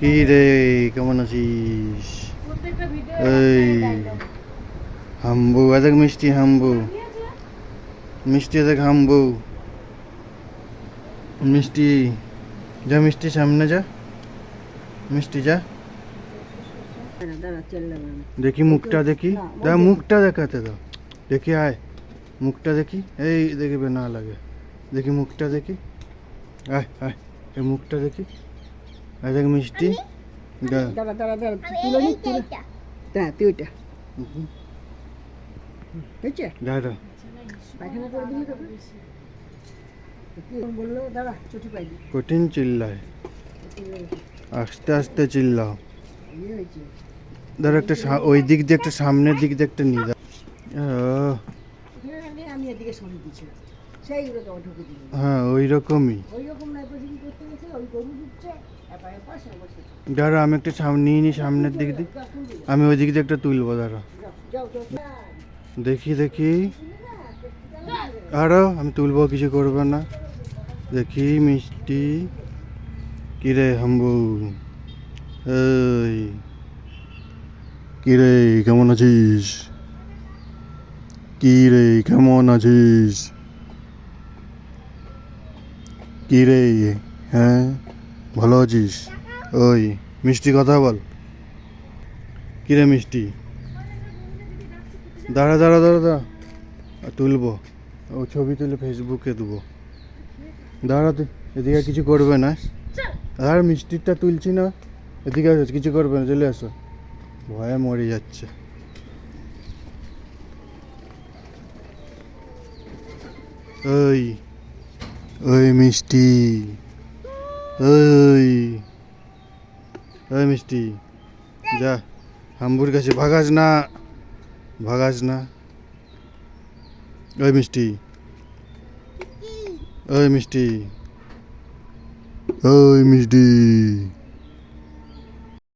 কি রে, কেমন আছিস? এই হাম্বু, দেখ মিষ্টি হাম্বু, মিষ্টি দেখ হাম্বু, মিষ্টি যা, মিষ্টি সামনে যা, মিষ্টি যা, দেখি মুখটা দেখি, দা মুখটা দেখাতে দাও, দেখি আয় মুখটা দেখি, এই দেখবে না লাগে, দেখি মুখটা দেখি, আয় আয়, এই মুখটা দেখি, আয় দেখ মিষ্টি, দাঁড়া দাঁড়া দাঁড়া তুলে নি তুই ওইটা হয়েছে দাঁড়া, পায়খানা করে দিবি তোকে বললো দাঁড়া চটি পাইবি কঠিন চিল্লায়, আস্তে আস্তে চিল্লাও, হয়েছে ধর একটা ওই দিক দিয়ে একটা সামনের দিক দিয়ে একটা নিয়ে যাও। আমি এদিকে সরিয়ে দিচ্ছিলাম সেই রকম ঢুকে দিল হ্যাঁ ওই রকমই, ওই রকম না কি করতে গেছে ওই গরু দিচ্ছে পাশে বসে দাঁড়া আমি একটা নিয়ে নি সামনের দিক দিয়ে, আমি ওই দিক দিয়ে একটা তুলবো, দাঁড়া যাও দেখি দেখি, আরো আমি তুলবো, কিছু করবে না, দেখি মিষ্টি, কিরে হাম্বু, এই কিরে কেমন আছিস, কিরে কেমন আছিস, কিরে, হ্যাঁ ভালো আছিস, ওই মিষ্টি কথা বল, কিরে মিষ্টি, দাঁড়া দাঁড়া দাঁড়া দাঁড়া, তুলবো, ও ছবি তুলে ফেসবুকে দেবো, দাঁড়া তুই এদিকে, কিছু করবে না, আর মিষ্টিটা তুলছি না, এদিকে আসো, কিছু করবে না, চলে আসো, ভয়ে মরে যাচ্ছে, ওই ওই মিষ্টি, ওই ওই মিষ্টি যা হাম্বুর কাছে, ভাগাস না, ভাগাস না, ওই মিষ্টি, ওই মিষ্টি, ওই মিষ্টি।